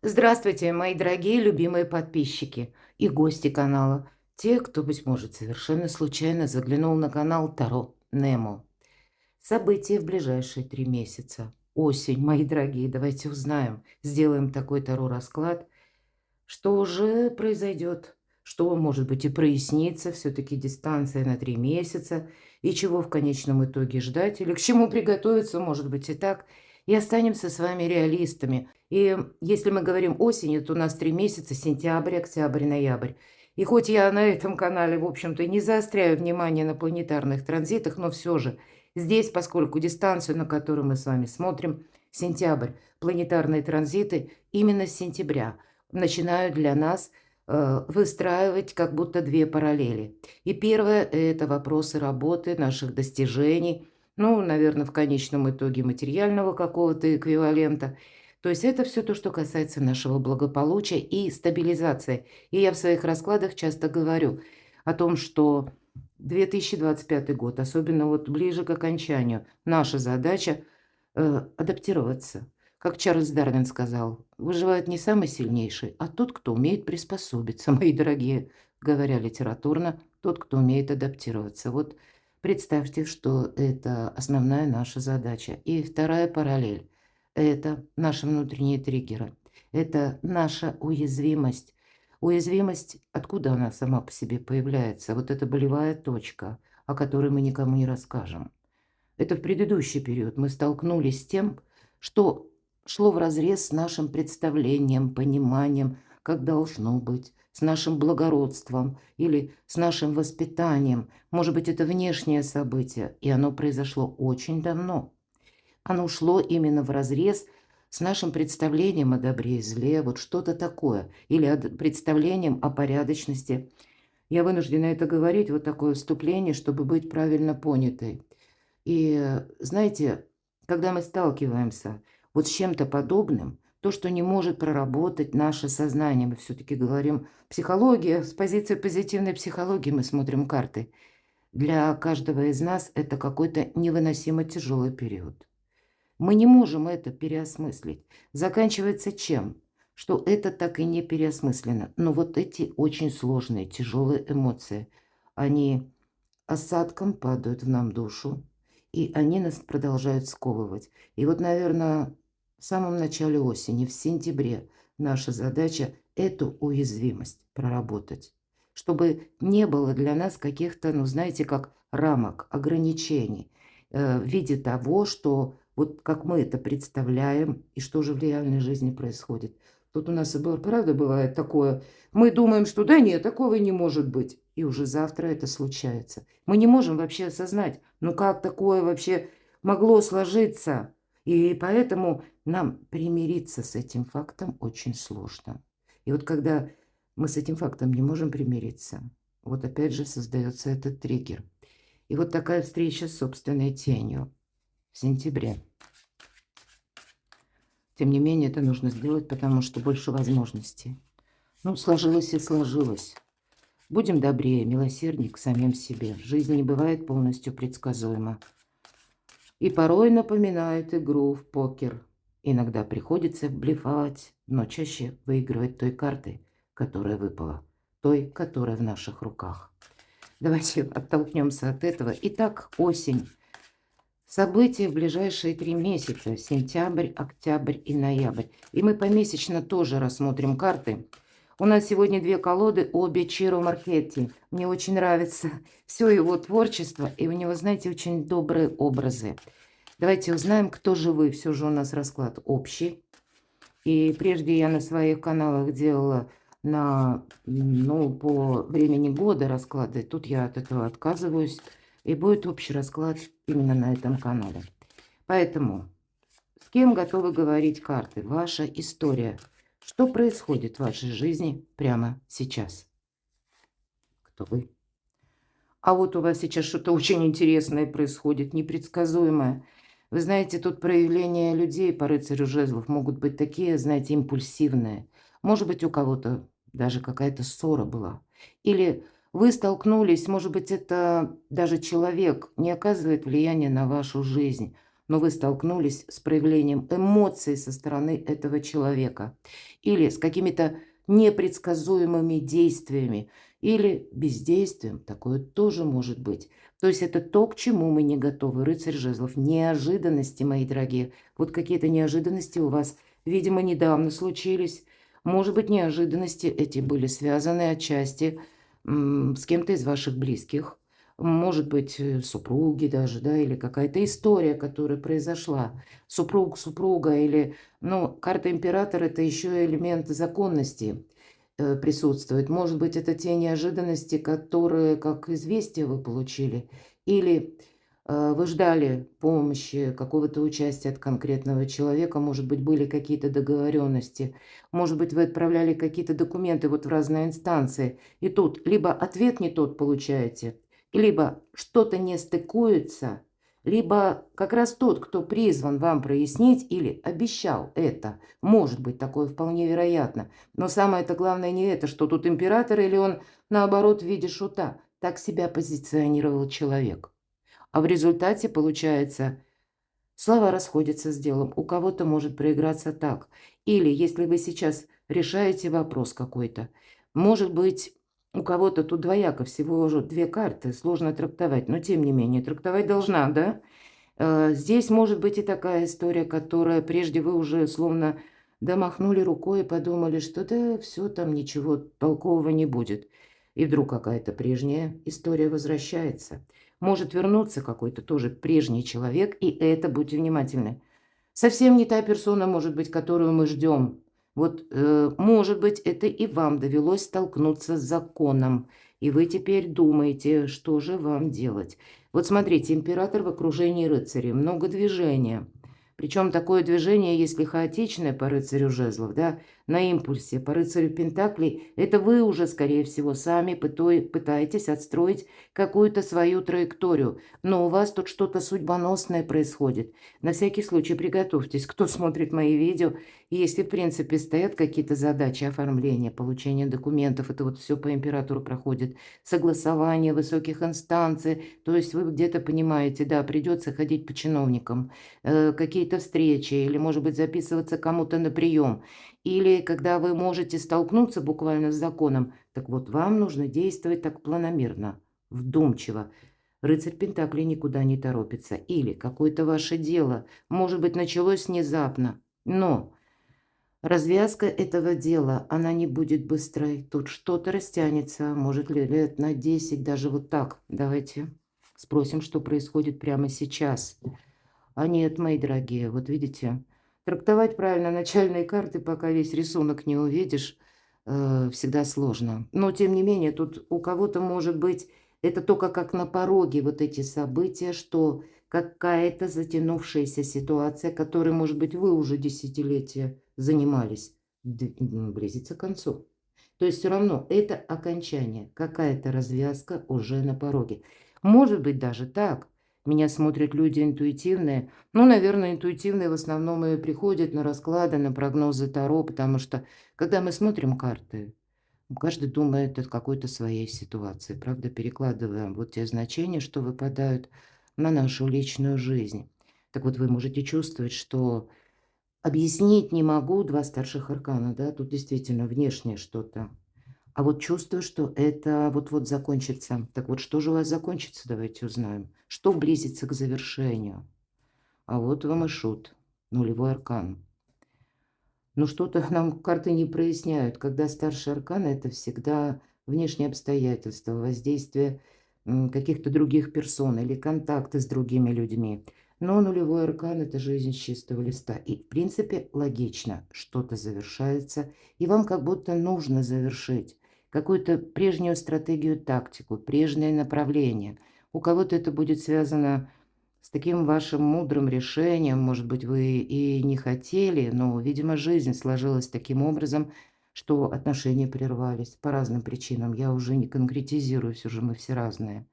Здравствуйте, мои дорогие любимые подписчики и гости канала. Те, кто, быть может, совершенно случайно заглянул на канал Таро Немо. События в ближайшие 3 месяца. Осень, мои дорогие, давайте узнаем. Сделаем такой Таро-расклад. Что уже произойдет? Что, может быть, и прояснится? Все-таки дистанция на 3 месяца. И чего в конечном итоге ждать? Или к чему приготовиться, может быть, и так. И останемся с вами реалистами. И если мы говорим осенью, то у нас 3 месяца: сентябрь, октябрь, ноябрь. И хоть я на этом канале, в общем-то, не заостряю внимание на планетарных транзитах, но все же здесь, поскольку дистанцию, на которую мы с вами смотрим, сентябрь, планетарные транзиты именно с сентября начинают для нас выстраивать как будто две параллели. И первое – это вопросы работы, наших достижений, ну, наверное, в конечном итоге материального какого-то эквивалента. То есть это все то, что касается нашего благополучия и стабилизации. И я в своих раскладах часто говорю о том, что 2025 год, особенно вот ближе к окончанию, наша задача адаптироваться. Как Чарльз Дарвин сказал, выживает не самый сильнейший, а тот, кто умеет приспособиться, мои дорогие, говоря литературно, тот, кто умеет адаптироваться. Вот представьте, что это основная наша задача. И вторая параллель – это наши внутренние триггеры, это наша уязвимость. Уязвимость, откуда она сама по себе появляется? Вот эта болевая точка, о которой мы никому не расскажем. Это в предыдущий период мы столкнулись с тем, что шло вразрез с нашим представлением, пониманием, как должно быть, с нашим благородством или с нашим воспитанием. Может быть, это внешнее событие, и оно произошло очень давно. Оно шло именно вразрез с нашим представлением о добре и зле, вот что-то такое, или представлением о порядочности. Я вынуждена это говорить, вот такое вступление, чтобы быть правильно понятой. И знаете, когда мы сталкиваемся вот с чем-то подобным, то, что не может проработать наше сознание, мы все-таки говорим психология, с позиции позитивной психологии мы смотрим карты. Для каждого из нас это какой-то невыносимо тяжелый период. Мы не можем это переосмыслить. Заканчивается чем? Что это так и не переосмыслено. Но вот эти очень сложные, тяжелые эмоции, они осадком падают в нам душу, и они нас продолжают сковывать. И вот, наверное, в самом начале осени, в сентябре, наша задача – эту уязвимость проработать, чтобы не было для нас каких-то, ну, знаете, как рамок, ограничений в виде того, что вот как мы это представляем и что же в реальной жизни происходит. Тут у нас и правда бывает такое, мы думаем, что да нет, такого не может быть, и уже завтра это случается. Мы не можем вообще осознать, ну как такое вообще могло сложиться. И поэтому нам примириться с этим фактом очень сложно. И вот когда мы с этим фактом не можем примириться, вот опять же создается этот триггер. И вот такая встреча с собственной тенью в сентябре. Тем не менее, это нужно сделать, потому что больше возможностей. Ну, сложилось и сложилось. Будем добрее, милосерднее к самим себе. Жизнь не бывает полностью предсказуема. И порой напоминает игру в покер. Иногда приходится блефовать, но чаще выигрывать той картой, которая выпала. Той, которая в наших руках. Давайте оттолкнемся от этого. Итак, осень. События в ближайшие 3 месяца. Сентябрь, октябрь и ноябрь. И мы помесячно тоже рассмотрим карты. У нас сегодня 2 колоды, обе Чиро Маркетти. Мне очень нравится все его творчество, и у него, знаете, очень добрые образы. Давайте узнаем, кто же вы. Все же у нас расклад общий. И прежде я на своих каналах делала по времени года расклады. Тут я от этого отказываюсь. И будет общий расклад именно на этом канале. Поэтому с кем готовы говорить карты? Ваша история. Что происходит в вашей жизни прямо сейчас? Кто вы? А вот у вас сейчас что-то очень интересное происходит, непредсказуемое. Вы знаете, тут проявления людей по рыцарю жезлов могут быть такие, знаете, импульсивные. Может быть, у кого-то даже какая-то ссора была. Или вы столкнулись, может быть, это даже человек не оказывает влияния на вашу жизнь, но вы столкнулись с проявлением эмоций со стороны этого человека или с какими-то непредсказуемыми действиями или бездействием. Такое тоже может быть. То есть это то, к чему мы не готовы. Рыцарь жезлов. Неожиданности, мои дорогие. Вот какие-то неожиданности у вас, видимо, недавно случились. Может быть, неожиданности эти были связаны отчасти с кем-то из ваших близких. Может быть, супруги даже, да, или какая-то история, которая произошла. Супруг, супруга или... Ну, карта императора – это еще элемент законности присутствует. Может быть, это те неожиданности, которые, как известие вы получили, или вы ждали помощи, какого-то участия от конкретного человека, может быть, были какие-то договоренности, может быть, вы отправляли какие-то документы вот в разные инстанции, и тут либо ответ не тот получаете, либо что-то не стыкуется, либо как раз тот, кто призван вам прояснить или обещал это. Может быть, такое вполне вероятно. Но самое-то главное не это, что тут император или он, наоборот, в виде шута. Так себя позиционировал человек. А в результате, получается, слова расходятся с делом. У кого-то может проиграться так. Или если вы сейчас решаете вопрос какой-то, может быть, у кого-то тут двояко, всего уже две карты, сложно трактовать, но тем не менее, трактовать должна, да? Здесь может быть и такая история, которая прежде вы уже словно домахнули рукой и подумали, что да, все там ничего толкового не будет. И вдруг какая-то прежняя история возвращается. Может вернуться какой-то тоже прежний человек, и это, будьте внимательны, совсем не та персона, может быть, которую мы ждем. Вот, может быть, это и вам довелось столкнуться с законом, и вы теперь думаете, что же вам делать. Вот смотрите, император в окружении рыцарей, много движения. Причем такое движение, если хаотичное по рыцарю жезлов, да, на импульсе, по рыцарю пентаклей, это вы уже, скорее всего, сами пытаетесь отстроить какую-то свою траекторию. Но у вас тут что-то судьбоносное происходит. На всякий случай приготовьтесь, кто смотрит мои видео. И если, в принципе, стоят какие-то задачи оформления, получения документов, это вот все по императору проходит, согласование высоких инстанций, то есть вы где-то понимаете, да, придется ходить по чиновникам, какие-то встречи или, может быть, записываться кому-то на прием. Или когда вы можете столкнуться буквально с законом, так вот вам нужно действовать так планомерно, вдумчиво. Рыцарь Пентаклей никуда не торопится. Или какое-то ваше дело, может быть, началось внезапно, но развязка этого дела, она не будет быстрой. Тут что-то растянется, может ли лет на 10, даже вот так. Давайте спросим, что происходит прямо сейчас. А нет, мои дорогие, вот видите, трактовать правильно начальные карты, пока весь рисунок не увидишь, всегда сложно. Но, тем не менее, тут у кого-то может быть это только как на пороге вот эти события, что какая-то затянувшаяся ситуация, которой, может быть, вы уже десятилетия занимались, близится к концу. То есть все равно это окончание, какая-то развязка уже на пороге. Может быть даже так. Меня смотрят люди интуитивные. Ну, наверное, интуитивные в основном и приходят на расклады, на прогнозы Таро, потому что, когда мы смотрим карты, каждый думает о какой-то своей ситуации, правда, перекладываем вот те значения, что выпадают на нашу личную жизнь. Так вот, вы можете чувствовать, что объяснить не могу два старших аркана, да, тут действительно внешнее что-то. А вот чувствую, что это вот-вот закончится. Так вот, что же у вас закончится, давайте узнаем. Что близится к завершению? А вот вам и шут, нулевой аркан. Но что-то нам карты не проясняют. Когда старший аркан – это всегда внешние обстоятельства, воздействие каких-то других персон или контакты с другими людьми. Но нулевой аркан – это жизнь с чистого листа. И, в принципе, логично, что-то завершается, и вам как будто нужно завершить какую-то прежнюю стратегию, тактику, прежнее направление. У кого-то это будет связано с таким вашим мудрым решением, может быть, вы и не хотели, но, видимо, жизнь сложилась таким образом, что отношения прервались по разным причинам. Я уже не конкретизирую, все же мы все разные.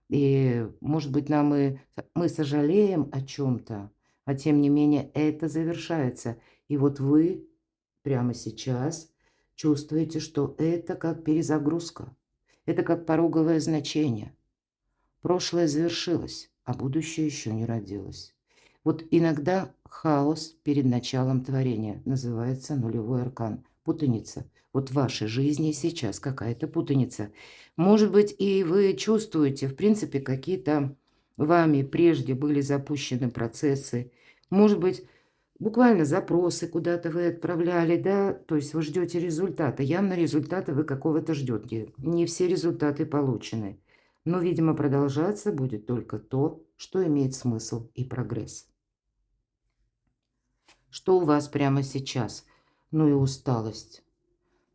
И, может быть, мы сожалеем о чем-то, а тем не менее это завершается. И вот вы прямо сейчас чувствуете, что это как перезагрузка, это как пороговое значение. Прошлое завершилось, а будущее еще не родилось. Вот иногда хаос перед началом творения называется нулевой аркан. Путаница. Вот в вашей жизни сейчас какая-то путаница. Может быть, и вы чувствуете, в принципе, какие-то вами прежде были запущены процессы. Может быть, буквально запросы куда-то вы отправляли, да, то есть вы ждете результата. Явно результата вы какого-то ждете. Не все результаты получены. Но, видимо, продолжаться будет только то, что имеет смысл и прогресс. Что у вас прямо сейчас? Ну и усталость.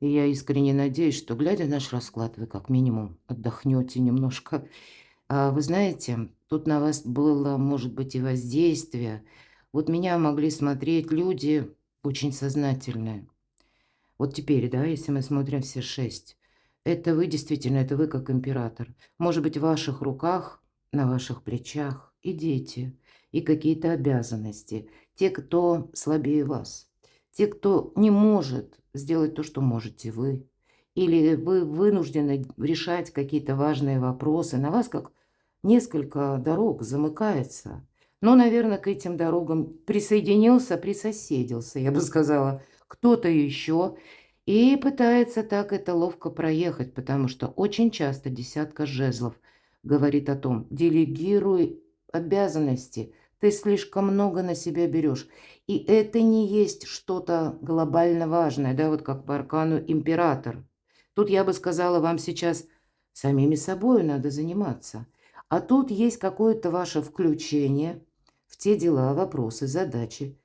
И я искренне надеюсь, что, глядя на наш расклад, вы как минимум отдохнете немножко. Вы знаете, тут на вас было, может быть, и воздействие. Вот меня могли смотреть люди очень сознательные. Вот теперь, да, если мы смотрим все 6, это вы действительно, это вы как император. Может быть, в ваших руках, на ваших плечах и дети, и какие-то обязанности. Те, кто слабее вас. Те, кто не может сделать то, что можете вы. Или вы вынуждены решать какие-то важные вопросы. На вас как несколько дорог замыкается. Но, наверное, к этим дорогам присоединился, присоседился, я бы сказала, кто-то еще. И пытается так это ловко проехать, потому что очень часто десятка жезлов говорит о том: делегируй обязанности, ты слишком много на себя берешь. И это не есть что-то глобально важное, да, вот как по аркану император. Тут я бы сказала, вам сейчас самими собой надо заниматься. А тут есть какое-то ваше включение в те дела, вопросы, задачи,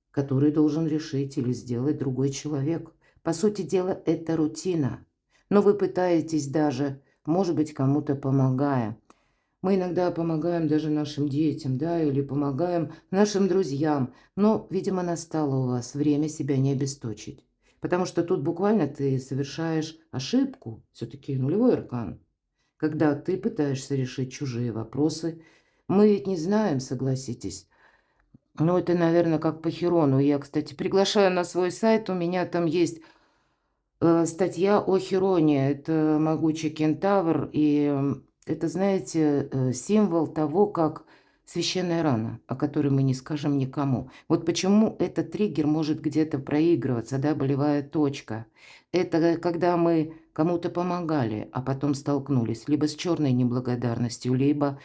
которые должен решить или сделать другой человек. По сути дела, это рутина. Но вы пытаетесь даже, может быть, кому-то помогая. Мы иногда помогаем даже нашим детям, да, или помогаем нашим друзьям. Но, видимо, настало у вас время себя не обесточить. Потому что тут буквально ты совершаешь ошибку, все-таки нулевой аркан, когда ты пытаешься решить чужие вопросы. Мы ведь не знаем, согласитесь. Ну, это, наверное, как по Хирону. Я, кстати, приглашаю на свой сайт. У меня там есть статья о Хироне. Это могучий кентавр. И это, знаете, символ того, как священная рана, о которой мы не скажем никому. Вот почему этот триггер может где-то проигрываться, да, болевая точка. Это когда мы кому-то помогали, а потом столкнулись либо с черной неблагодарностью, либо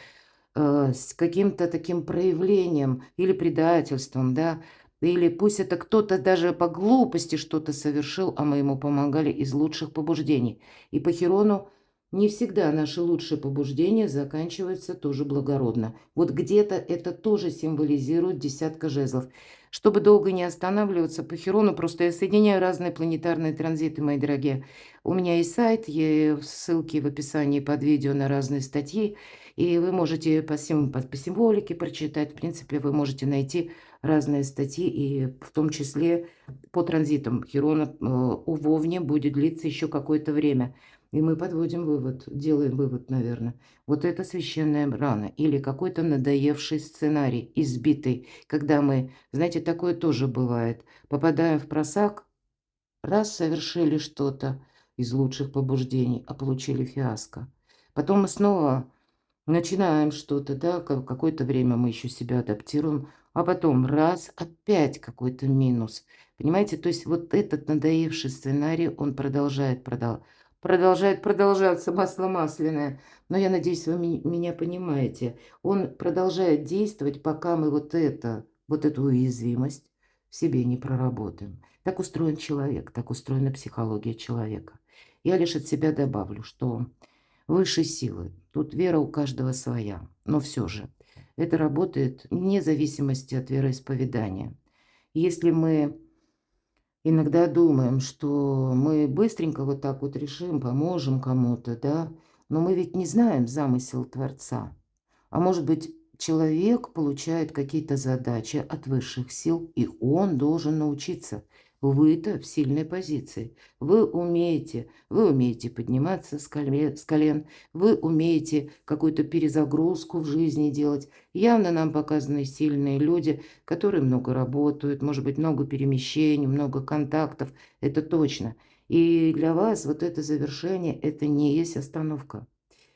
с каким-то таким проявлением или предательством, да, или пусть это кто-то даже по глупости что-то совершил, а мы ему помогали из лучших побуждений. И по Хирону не всегда наши лучшие побуждения заканчиваются тоже благородно. Вот где-то это тоже символизирует десятка жезлов. Чтобы долго не останавливаться по Хирону, просто я соединяю разные планетарные транзиты, мои дорогие. У меня есть сайт, ссылки в описании под видео на разные статьи. И вы можете по символике прочитать. В принципе, вы можете найти разные статьи, и в том числе по транзитам Хирона у Вовне будет длиться еще какое-то время. И мы подводим вывод, делаем вывод, наверное. Вот это священная рана или какой-то надоевший сценарий, избитый, когда мы, знаете, такое тоже бывает, попадаем в просак, раз совершили что-то из лучших побуждений, а получили фиаско. Потом мы снова начинаем что-то, да, какое-то время мы еще себя адаптируем, а потом раз, опять какой-то минус. Понимаете, то есть вот этот надоевший сценарий, он продолжает продолжаться, масло масляное. Но я надеюсь, вы меня понимаете. Он продолжает действовать, пока мы вот эту уязвимость в себе не проработаем. Так устроен человек, так устроена психология человека. Я лишь от себя добавлю, что высшей силы. Тут вера у каждого своя, но все же это работает вне зависимости от вероисповедания. Если мы иногда думаем, что мы быстренько вот так вот решим, поможем кому-то, да, но мы ведь не знаем замысел Творца. А может быть, человек получает какие-то задачи от высших сил, и он должен научиться. Вы-то в сильной позиции. Вы умеете подниматься с колен, вы умеете какую-то перезагрузку в жизни делать. Явно нам показаны сильные люди, которые много работают, может быть, много перемещений, много контактов. Это точно. И для вас вот это завершение, это не есть остановка.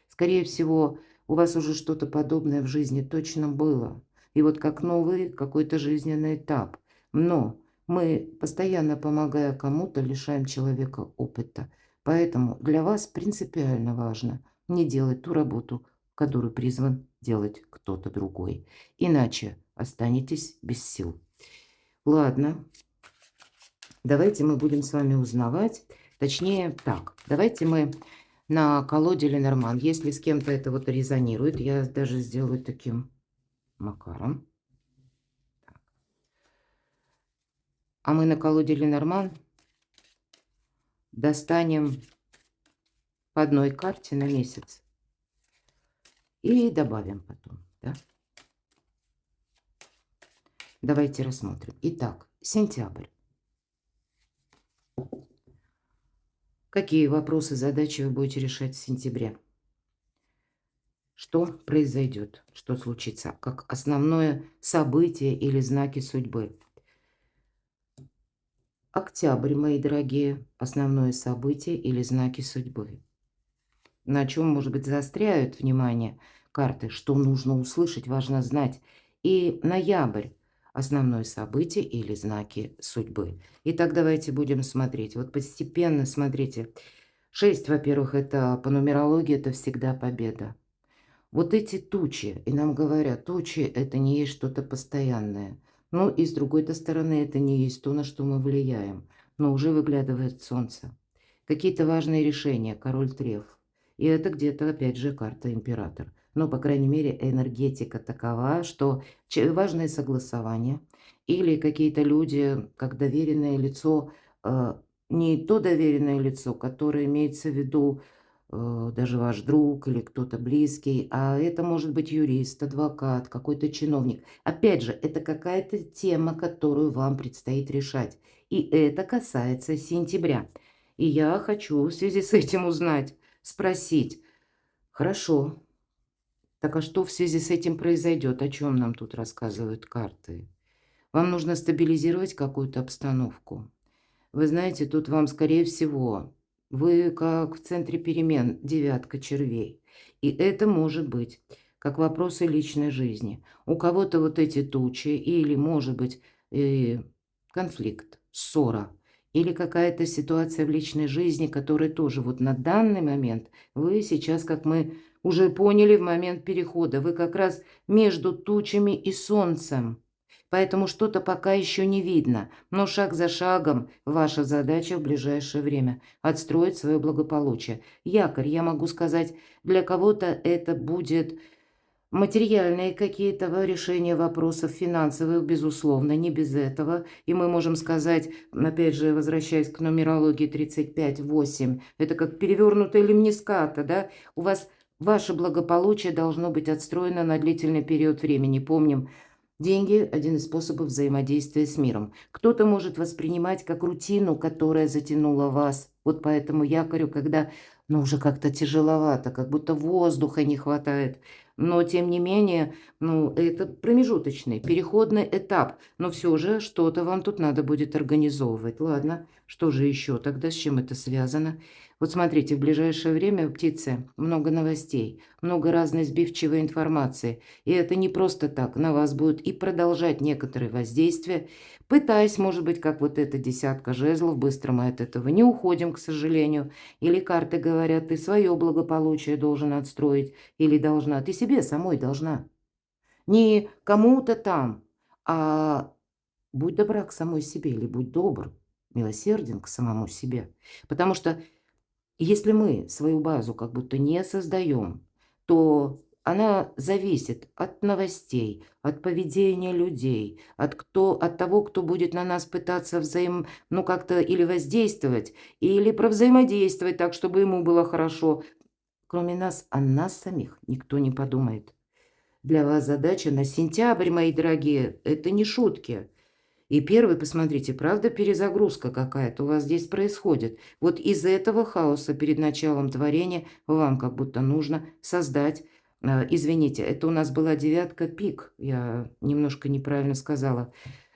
Скорее всего, у вас уже что-то подобное в жизни точно было. И вот как новый какой-то жизненный этап. Но мы, постоянно помогая кому-то, лишаем человека опыта. Поэтому для вас принципиально важно не делать ту работу, которую призван делать кто-то другой. Иначе останетесь без сил. Ладно, давайте мы будем с вами узнавать. Точнее, так, давайте мы на колоде Ленорман, если с кем-то это вот резонирует, я даже сделаю таким макаром. А мы на колоде Ленорман достанем по одной карте на месяц и добавим потом. Да? Давайте рассмотрим. Итак, сентябрь. Какие вопросы, задачи вы будете решать в сентябре? Что произойдет? Что случится? Как основное событие или знаки судьбы? Октябрь, мои дорогие, основное событие или знаки судьбы. На чем, может быть, заостряют внимание карты, что нужно услышать, важно знать. И ноябрь, основное событие или знаки судьбы. Итак, давайте будем смотреть. Вот постепенно смотрите. 6, во-первых, это по нумерологии, это всегда победа. Вот эти тучи, и нам говорят, тучи это не есть что-то постоянное. Ну и с другой-то стороны, это не есть то, на что мы влияем. Но уже выглядывает солнце. Какие-то важные решения, король треф. И это где-то, опять же, карта император. Но, по крайней мере, энергетика такова, что важные согласования или какие-то люди, как доверенное лицо, не то доверенное лицо, которое имеется в виду даже ваш друг или кто-то близкий, а это может быть юрист, адвокат, какой-то чиновник. Опять же, это какая-то тема, которую вам предстоит решать. И это касается сентября. И я хочу в связи с этим узнать, спросить, хорошо, так а что в связи с этим произойдет? О чем нам тут рассказывают карты? Вам нужно стабилизировать какую-то обстановку. Вы знаете, тут вам, скорее всего, вы как в центре перемен, девятка червей. И это может быть как вопросы личной жизни. У кого-то вот эти тучи или, может быть, конфликт, ссора или какая-то ситуация в личной жизни, которая тоже вот на данный момент вы сейчас, как мы уже поняли, в момент перехода, вы как раз между тучами и солнцем. Поэтому что-то пока еще не видно, но шаг за шагом ваша задача в ближайшее время – отстроить свое благополучие. Якорь, я могу сказать, для кого-то это будет материальные какие-то решения вопросов финансовых, безусловно, не без этого. И мы можем сказать, опять же, возвращаясь к нумерологии 35-8, это как перевернутая лимниската, да? У вас ваше благополучие должно быть отстроено на длительный период времени. Помним, деньги – один из способов взаимодействия с миром. Кто-то может воспринимать как рутину, которая затянула вас. Вот поэтому якорю, когда уже как-то тяжеловато, как будто воздуха не хватает. Но, тем не менее, это промежуточный, переходный этап. Но все же что-то вам тут надо будет организовывать. Ладно, что же еще тогда, с чем это связано? Вот смотрите, в ближайшее время, птицы, много новостей, много разной сбивчивой информации. И это не просто так. На вас будет и продолжать некоторые воздействия, пытаясь, может быть, как вот эта десятка жезлов, быстро мы от этого не уходим, к сожалению. Или карты говорят, ты свое благополучие должен отстроить, или должна, ты себе самой должна. Не кому-то там, а будь добра к самой себе, или будь добр, милосерден к самому себе. Потому что если мы свою базу как будто не создаем, то она зависит от новостей, от поведения людей, от того, кто будет на нас пытаться как-то или воздействовать, или провзаимодействовать так, чтобы ему было хорошо. Кроме нас, о нас самих никто не подумает. Для вас задача на сентябрь, мои дорогие, это не шутки. И первый, посмотрите, правда, перезагрузка какая-то у вас здесь происходит. Вот из этого хаоса перед началом творения вам как будто нужно создать, извините, это у нас была девятка пик, я немножко неправильно сказала.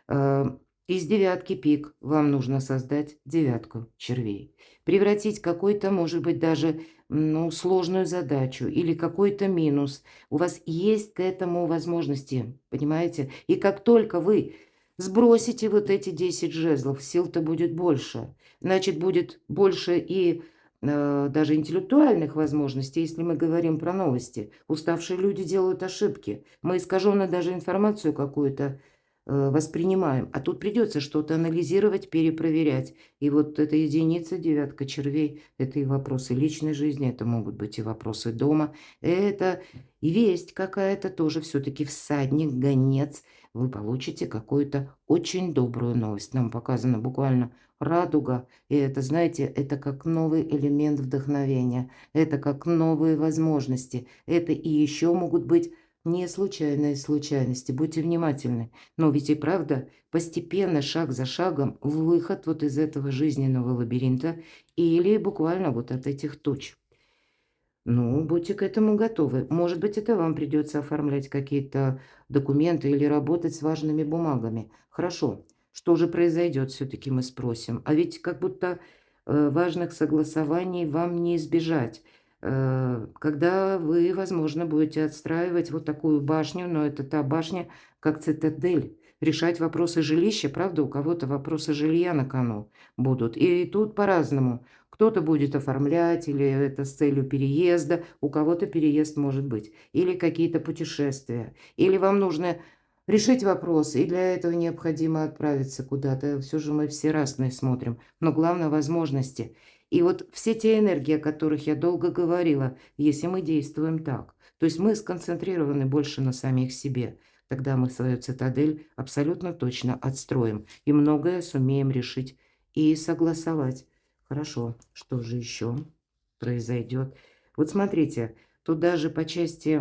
Из девятки пик вам нужно создать девятку червей. Превратить какой-то, может быть, даже ну, сложную задачу или какой-то минус. У вас есть к этому возможности, понимаете? И как только вы сбросите вот эти 10 жезлов, сил-то будет больше. Значит, будет больше и даже интеллектуальных возможностей, если мы говорим про новости. Уставшие люди делают ошибки. Мы искаженно даже информацию какую-то воспринимаем. А тут придется что-то анализировать, перепроверять. И вот эта единица, девятка червей, это и вопросы личной жизни, это могут быть и вопросы дома. Это и весть какая-то тоже все-таки всадник, гонец. Вы получите какую-то очень добрую новость. Нам показано буквально радуга. И это, знаете, это как новый элемент вдохновения. Это как новые возможности. Это и еще могут быть не случайные случайности. Будьте внимательны. Но ведь и правда, постепенно, шаг за шагом, выход вот из этого жизненного лабиринта или буквально вот от этих туч. Ну, будьте к этому готовы. Может быть, это вам придется оформлять какие-то документы или работать с важными бумагами. Хорошо. Что же произойдет, все-таки мы спросим. А ведь как будто важных согласований вам не избежать. Когда вы, возможно, будете отстраивать вот такую башню, но это та башня, как цитадель, решать вопросы жилища, правда, у кого-то вопросы жилья на кону будут. И тут по-разному. Кто-то будет оформлять, или это с целью переезда, у кого-то переезд может быть, или какие-то путешествия, или вам нужно решить вопрос, и для этого необходимо отправиться куда-то. Все же мы все разные смотрим, но главное возможности. И вот все те энергии, о которых я долго говорила, если мы действуем так, то есть мы сконцентрированы больше на самих себе, тогда мы свою цитадель абсолютно точно отстроим и многое сумеем решить и согласовать. Хорошо, что же еще произойдет? Вот смотрите, тут даже по части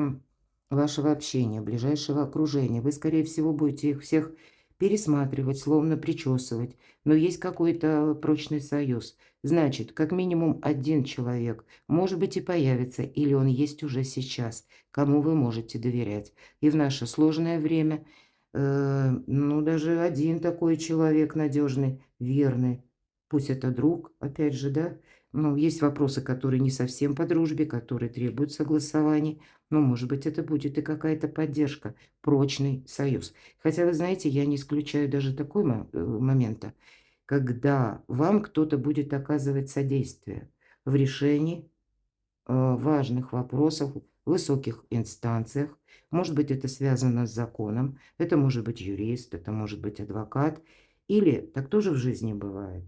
вашего общения, ближайшего окружения, вы, скорее всего, будете их всех пересматривать, словно причесывать, но есть какой-то прочный союз. Значит, как минимум один человек, может быть, и появится, или он есть уже сейчас, кому вы можете доверять. И в наше сложное время, ну, даже один такой человек надежный, верный, пусть это друг, опять же, да. Ну, есть вопросы, которые не совсем по дружбе, которые требуют согласований. Но, может быть, это будет и какая-то поддержка, прочный союз. Хотя, вы знаете, я не исключаю даже такой момента, когда вам кто-то будет оказывать содействие в решении важных вопросов в высоких инстанциях. Может быть, это связано с законом, это может быть юрист, это может быть адвокат. Или так тоже в жизни бывает.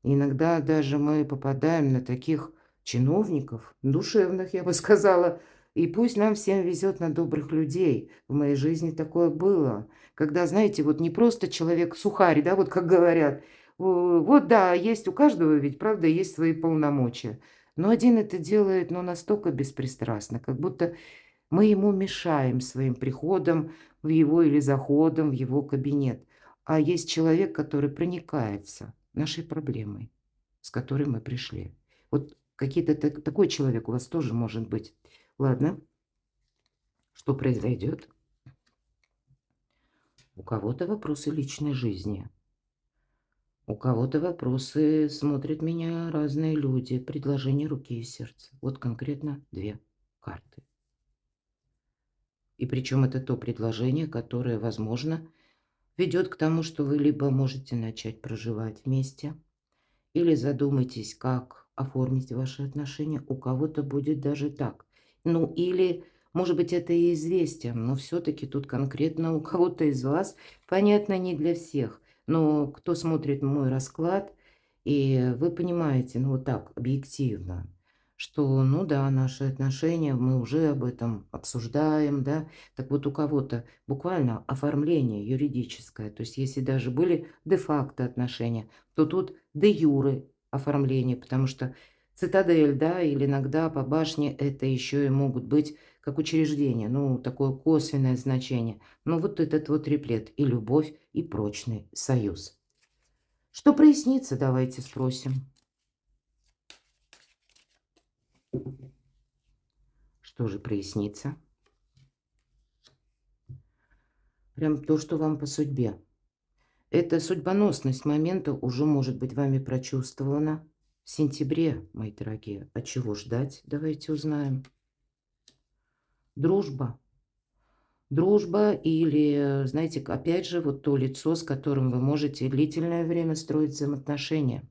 Иногда даже мы попадаем на таких чиновников, душевных, я бы сказала. И пусть нам всем везет на добрых людей. В моей жизни такое было. Когда, знаете, вот не просто человек сухарь, да, вот как говорят. Вот да, есть у каждого ведь, правда, есть свои полномочия. Но один это делает, но настолько беспристрастно, как будто мы ему мешаем своим приходом в его или заходом в его кабинет. А есть человек, который проникается нашей проблемой, с которой мы пришли. Вот какие-то такой человек у вас тоже может быть. Ладно, что произойдет? У кого-то вопросы личной жизни. У кого-то вопросы, смотрят меня разные люди. Предложение руки и сердца. Вот конкретно две карты. И причем это то предложение, которое, возможно, ведет к тому, что вы либо можете начать проживать вместе, или задумайтесь, как оформить ваши отношения. У кого-то будет даже так. Ну, или, может быть, это и известие, но все-таки тут конкретно у кого-то из вас, понятно, не для всех. Но кто смотрит мой расклад, и вы понимаете, ну, вот так, объективно, что, ну да, наши отношения, мы уже об этом обсуждаем, да. Так вот, у кого-то буквально оформление юридическое, то есть если даже были де-факто отношения, то тут де-юре оформление, потому что цитадель, да, или иногда по башне это еще и могут быть как учреждение, ну, такое косвенное значение. Ну, вот этот вот триплет: и любовь, и прочный союз. Что прояснится, давайте спросим. Что же прояснится? Прям то, что вам по судьбе. Эта судьбоносность момента уже может быть вами прочувствована. в сентябре, мои дорогие. А чего ждать? Давайте узнаем. Дружба. Дружба или, знаете, опять же, вот то лицо, с которым вы можете длительное время строить взаимоотношения.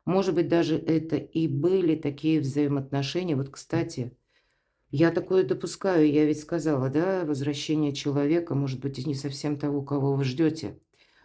Может быть, даже это и были такие взаимоотношения. Вот, кстати, я такое допускаю. Я ведь сказала, да, возвращение человека, может быть, и не совсем того, кого вы ждете.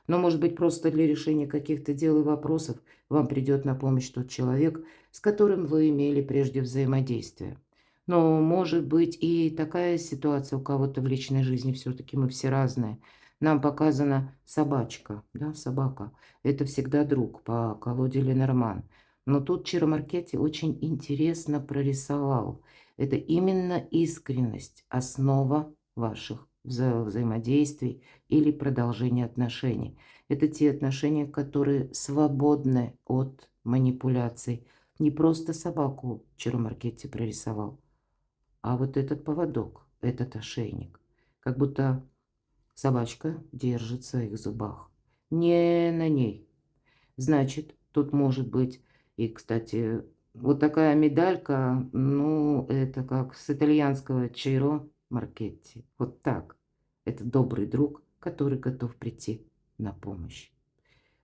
Но, может быть, просто для решения каких-то дел и вопросов вам придет на помощь тот человек, с которым вы имели прежде взаимодействие. Но может быть и такая ситуация у кого-то в личной жизни, все-таки мы все разные. Нам показана собачка, да, собака. Это всегда друг по колоде Ленорман. Но тут Чаромаркетти очень интересно прорисовал. Это именно искренность, основа ваших взаимодействий или продолжения отношений. Это те отношения, которые свободны от манипуляций. Не просто собаку Чаромаркетти прорисовал, а вот этот поводок, этот ошейник. Как будто собачка держит в своих зубах. Не на ней. Значит, тут может быть и, кстати, вот такая медалька, ну, это как с итальянского Чиро Маркетти. Вот так. Это добрый друг, который готов прийти на помощь.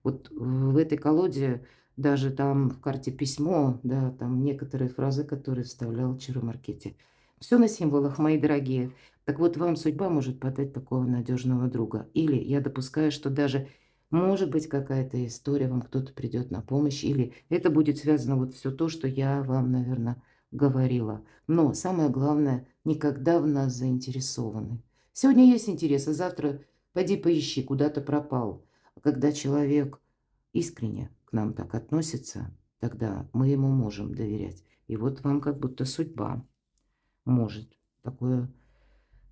Вот в этой колоде даже там в карте письмо, да, там некоторые фразы, которые вставлял Чиро Маркетти. Все на символах, мои дорогие. Так вот, вам судьба может подать такого надежного друга. Или я допускаю, что даже может быть какая-то история, вам кто-то придет на помощь, или это будет связано вот все то, что я вам, наверное, говорила. Но самое главное, никогда в нас заинтересованы. Сегодня есть интерес, а завтра пойди поищи, куда-то пропал. А когда человек искренне к нам так относится, тогда мы ему можем доверять. И вот вам как будто судьба может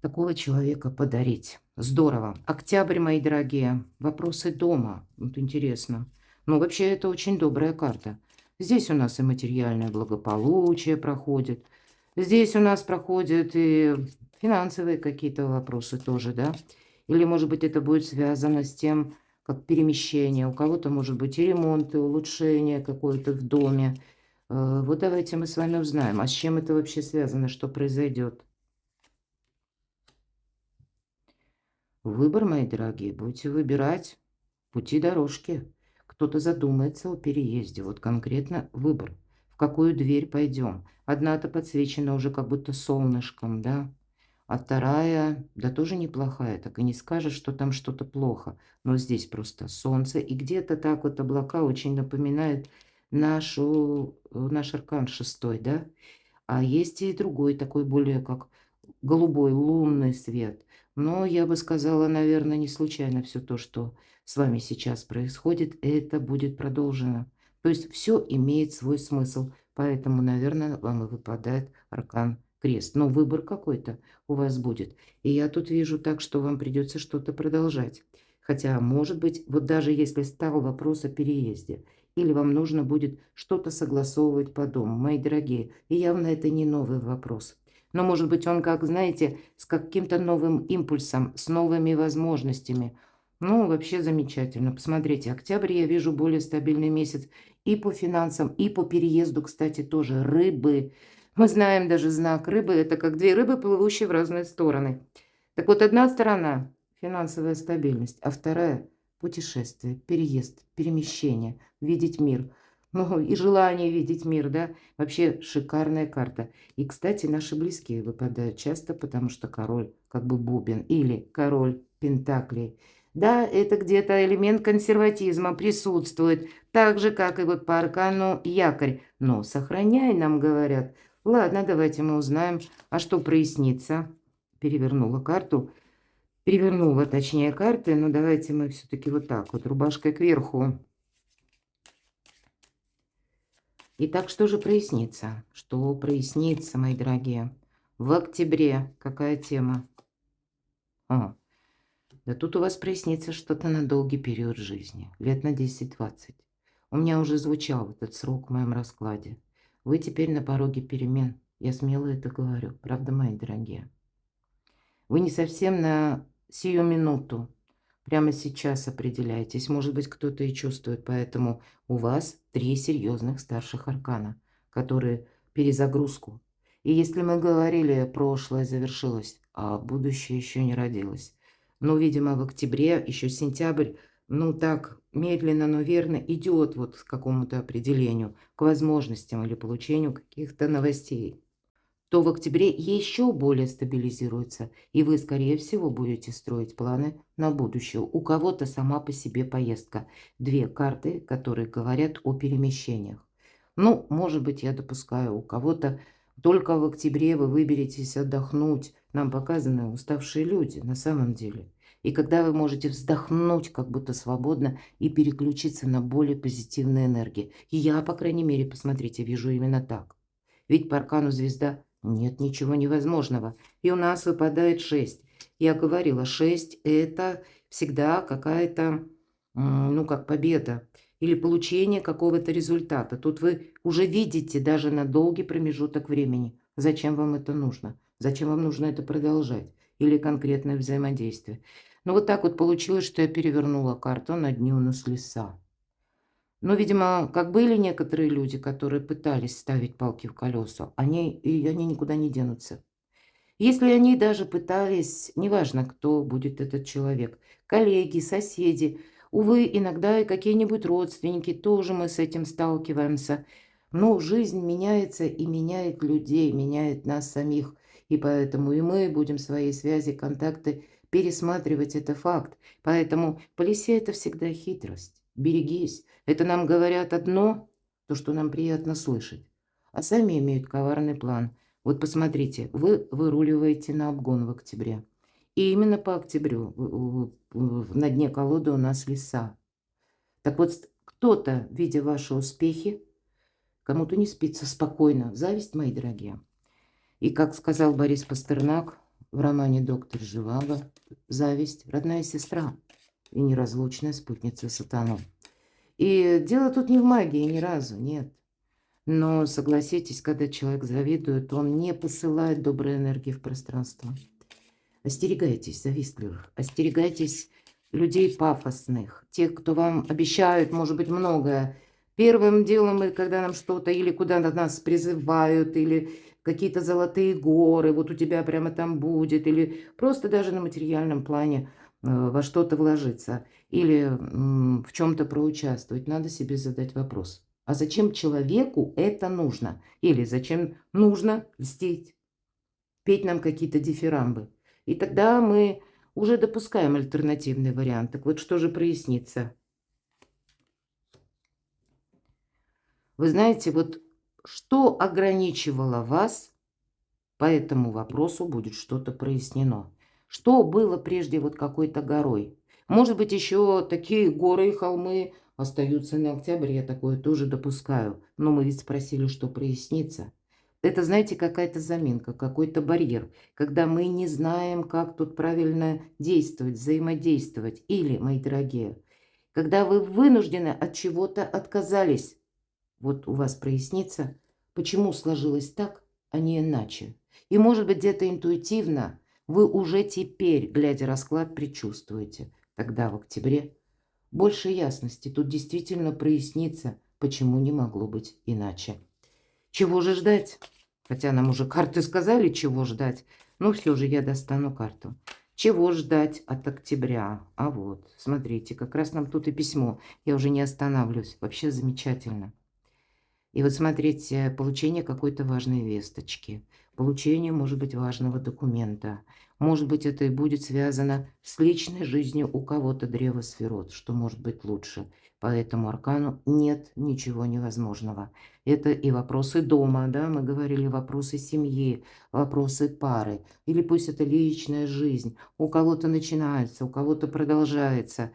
такого человека подарить. Здорово. Октябрь, мои дорогие. Вопросы дома. Вот интересно. Ну, вообще, это очень добрая карта. Здесь у нас и материальное благополучие проходит. Здесь у нас проходят и финансовые какие-то вопросы тоже, да? Или, может быть, это будет связано с тем, как перемещение. У кого-то, может быть, и ремонт, и улучшение какое-то в доме. Вот давайте мы с вами узнаем, а с чем это вообще связано, что произойдет. Выбор, мои дорогие, будете выбирать пути дорожки. Кто-то задумается о переезде. Вот конкретно выбор. В какую дверь пойдем? Одна-то подсвечена уже как будто солнышком, да? А вторая, да тоже неплохая. Так и не скажешь, что там что-то плохо. Но здесь просто солнце. И где-то так вот облака очень напоминают наш аркан шестой, да? А есть и другой, такой более как голубой лунный свет. Но я бы сказала, наверное, не случайно все то, что с вами сейчас происходит, это будет продолжено. То есть все имеет свой смысл. Поэтому, наверное, вам и выпадает аркан крест. Но выбор какой-то у вас будет. И я тут вижу так, что вам придется что-то продолжать. Хотя, может быть, вот даже если стал вопрос о переезде, или вам нужно будет что-то согласовывать по дому, мои дорогие, и явно это не новый вопрос. Но, может быть, он, как, знаете, с каким-то новым импульсом, с новыми возможностями. Ну, вообще замечательно. Посмотрите, октябрь я вижу более стабильный месяц и по финансам, и по переезду, кстати, тоже. Рыбы. Мы знаем даже знак рыбы. Это как две рыбы, плывущие в разные стороны. Так вот, одна сторона – финансовая стабильность, а вторая – путешествие, переезд, перемещение, видеть мир. Ну, и желание видеть мир, да? Вообще шикарная карта. И, кстати, наши близкие выпадают часто, потому что король как бы бубен или король пентаклей. Да, это где-то элемент консерватизма присутствует, так же, как и вот по аркану якорь. Но сохраняй, нам говорят. Ладно, давайте мы узнаем, а что прояснится. Перевернула карту. Перевернула, точнее, карты, но давайте мы все-таки вот так вот, рубашкой кверху. Итак, что же прояснится? Что прояснится, мои дорогие? В октябре какая тема? Да тут у вас прояснится что-то на долгий период жизни. Лет на 10-20. У меня уже звучал этот срок в моем раскладе. Вы теперь на пороге перемен. Я смело это говорю. Правда, мои дорогие? Вы не совсем на сию минуту, Прямо сейчас определяйтесь. Может быть, кто-то и чувствует, поэтому у вас 3 серьезных старших аркана, которые перезагрузку. И если мы говорили, прошлое завершилось, а будущее еще не родилось. Но, видимо, в октябре, еще сентябрь, ну так медленно, но верно идет вот к какому-то определению, к возможностям или получению каких-то новостей, то в октябре еще более стабилизируется, и вы, скорее всего, будете строить планы на будущее. У кого-то сама по себе поездка. 2 карты, которые говорят о перемещениях. Ну, может быть, я допускаю, у кого-то только в октябре вы выберетесь отдохнуть. Нам показаны уставшие люди на самом деле. И когда вы можете вздохнуть как будто свободно и переключиться на более позитивные энергии. И я, по крайней мере, посмотрите, вижу именно так. Ведь по аркану звезда нет ничего невозможного. И у нас выпадает 6. Я говорила, 6 – это всегда какая-то, ну, как победа или получение какого-то результата. Тут вы уже видите даже на долгий промежуток времени, зачем вам это нужно, зачем вам нужно это продолжать или конкретное взаимодействие. Ну, вот так вот получилось, что я перевернула карту на дне у нас леса. Но, видимо, как были некоторые люди, которые пытались ставить палки в колеса, они никуда не денутся. Если они даже пытались, неважно, кто будет этот человек, коллеги, соседи, увы, иногда и какие-нибудь родственники, тоже мы с этим сталкиваемся. Но жизнь меняется и меняет людей, меняет нас самих. И поэтому и мы будем свои связи, контакты пересматривать, это факт. Поэтому по лисе это всегда хитрость. Берегись. Это нам говорят одно, то, что нам приятно слышать, а сами имеют коварный план. Вот посмотрите, вы выруливаете на обгон в октябре. И именно по октябрю на дне колоды у нас леса. Так вот, кто-то, видя ваши успехи, кому-то не спится спокойно. Зависть, мои дорогие. И как сказал Борис Пастернак в романе «Доктор Живаго», зависть – родная сестра и неразлучная спутница сатаны. И дело тут не в магии ни разу, нет. Но согласитесь, когда человек завидует, он не посылает доброй энергии в пространство. Остерегайтесь завистливых, остерегайтесь людей пафосных, тех, кто вам обещают, может быть, многое. Первым делом, когда нам что-то или куда-то нас призывают, или какие-то золотые горы, вот у тебя прямо там будет, или просто даже на материальном плане во что-то вложиться, или в чем-то проучаствовать, надо себе задать вопрос. А зачем человеку это нужно? Или зачем нужно льстить, петь нам какие-то дифирамбы? И тогда мы уже допускаем альтернативный вариант. Так вот, что же прояснится? Вы знаете, вот что ограничивало вас, по этому вопросу будет что-то прояснено. Что было прежде вот какой-то горой? Может быть, еще такие горы и холмы остаются на октябре, я такое тоже допускаю. Но мы ведь спросили, что прояснится. Это, знаете, какая-то заминка, какой-то барьер, когда мы не знаем, как тут правильно действовать, взаимодействовать. Или, мои дорогие, когда вы вынуждены от чего-то отказались. Вот у вас прояснится, почему сложилось так, а не иначе. И, может быть, где-то интуитивно вы уже теперь, глядя расклад, предчувствуете. Тогда в октябре больше ясности. Тут действительно прояснится, почему не могло быть иначе. Чего же ждать? Хотя нам уже карты сказали, чего ждать. Но все же я достану карту. Чего ждать от октября? А вот, смотрите, как раз нам тут и письмо. Я уже не останавливаюсь. Вообще замечательно. И вот смотрите, получение какой-то важной весточки, получение, может быть, важного документа. Может быть, это и будет связано с личной жизнью у кого-то древа сферот, что может быть лучше. По этому аркану нет ничего невозможного. Это и вопросы дома, да, мы говорили, вопросы семьи, вопросы пары. Или пусть это личная жизнь. У кого-то начинается, у кого-то продолжается.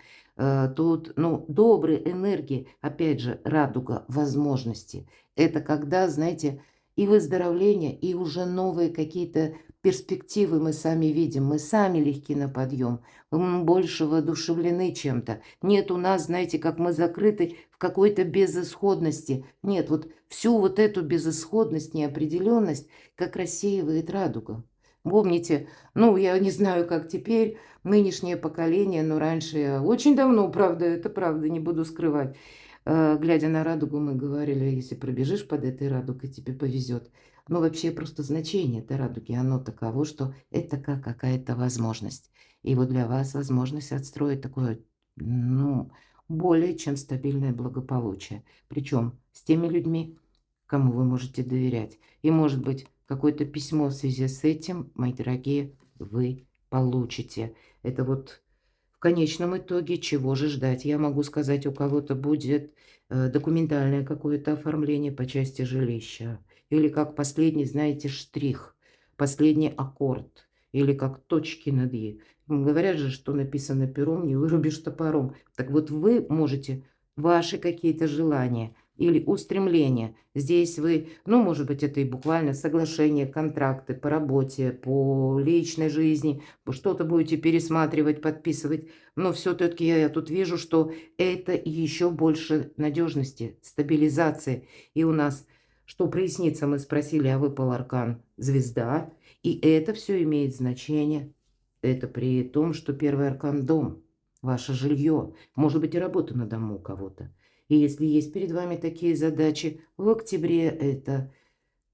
Тут, ну, добрые энергии, опять же, радуга возможностей. Это когда, знаете, и выздоровление, и уже новые какие-то перспективы мы сами видим, мы сами легки на подъем, мы больше воодушевлены чем-то. Нет у нас, знаете, как мы закрыты в какой-то безысходности. Нет, вот всю вот эту безысходность, неопределенность, как рассеивает радуга. Помните, ну, я не знаю, как теперь, нынешнее поколение, но раньше, очень давно, правда, это правда, не буду скрывать, глядя на радугу, мы говорили, если пробежишь под этой радугой, тебе повезет. Но вообще просто значение этой радуги, оно таково, что это как какая-то возможность. И вот для вас возможность отстроить такое, ну, более чем стабильное благополучие. Причем с теми людьми, кому вы можете доверять. И, может быть, какое-то письмо в связи с этим, мои дорогие, вы получите. Это вот в конечном итоге чего же ждать? Я могу сказать, у кого-то будет документальное какое-то оформление по части жилища. Или как последний, знаете, штрих, последний аккорд. Или как точки над «и». Говорят же, что написано пером, не вырубишь топором. Так вот вы можете ваши какие-то желания или устремления. Здесь вы, ну, может быть, это и буквально соглашения, контракты по работе, по личной жизни, что-то будете пересматривать, подписывать. Но все-таки я тут вижу, что это еще больше надежности, стабилизации. И у нас, что прояснится, мы спросили, а выпал аркан звезда. И это все имеет значение. Это при том, что первый аркан – дом, ваше жилье. Может быть, и работа на дому у кого-то. И если есть перед вами такие задачи, в октябре это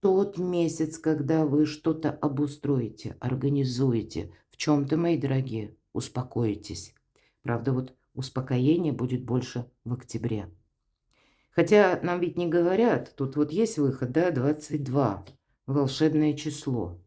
тот месяц, когда вы что-то обустроите, организуете. В чем-то, мои дорогие, успокоитесь. Правда, вот успокоение будет больше в октябре. Хотя нам ведь не говорят, тут вот есть выход, да, 22, волшебное число.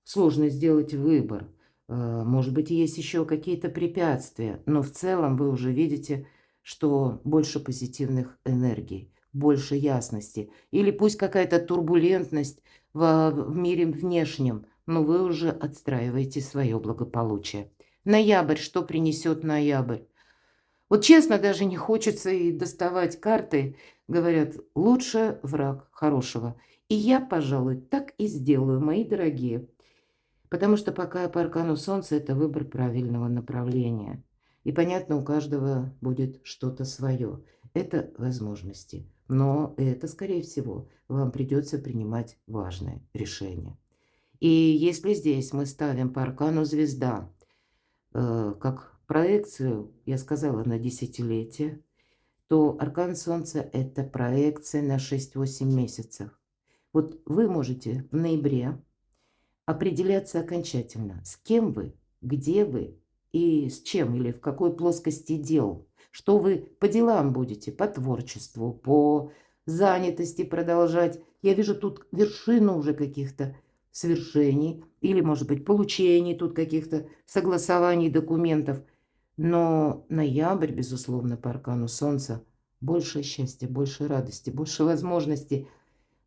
Сложно сделать выбор. Может быть, есть еще какие-то препятствия, но в целом вы уже видите, что больше позитивных энергий, больше ясности. Или пусть какая-то турбулентность в мире внешнем, но вы уже отстраиваете свое благополучие. Ноябрь, что принесет ноябрь? Вот честно, даже не хочется и доставать карты. Говорят, лучше враг хорошего. И я, пожалуй, так и сделаю, мои дорогие. Потому что пока по аркану Солнца это выбор правильного направления. И понятно, у каждого будет что-то свое. Это возможности. Но это, скорее всего, вам придется принимать важное решение. И если здесь мы ставим по аркану звезда, как проекцию, я сказала, на десятилетие, то аркан Солнца – это проекция на 6-8 месяцев. Вот вы можете в ноябре определяться окончательно, с кем вы, где вы и с чем или в какой плоскости дел. Что вы по делам будете, по творчеству, по занятости продолжать. Я вижу тут вершину уже каких-то свершений или, может быть, получений тут каких-то согласований документов. Но ноябрь, безусловно, по аркану Солнца, больше счастья, больше радости, больше возможностей,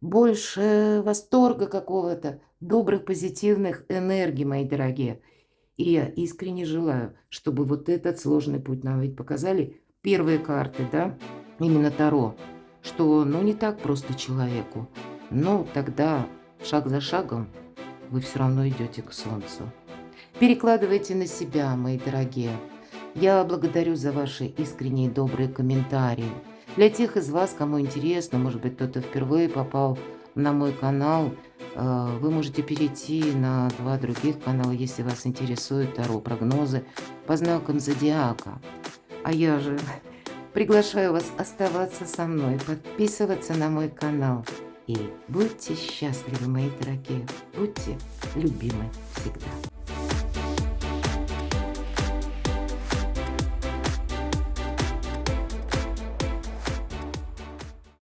больше восторга какого-то, добрых, позитивных энергий, мои дорогие. И я искренне желаю, чтобы вот этот сложный путь нам ведь показали первые карты, да, именно Таро, что, ну, не так просто человеку, но тогда шаг за шагом вы все равно идете к Солнцу. Перекладывайте на себя, мои дорогие. Я благодарю за ваши искренние добрые комментарии. Для тех из вас, кому интересно, может быть, кто-то впервые попал на мой канал, вы можете перейти на 2 других канала, если вас интересуют таро-прогнозы по знакам зодиака. А я же приглашаю вас оставаться со мной, подписываться на мой канал. И будьте счастливы, мои дорогие, будьте любимы всегда.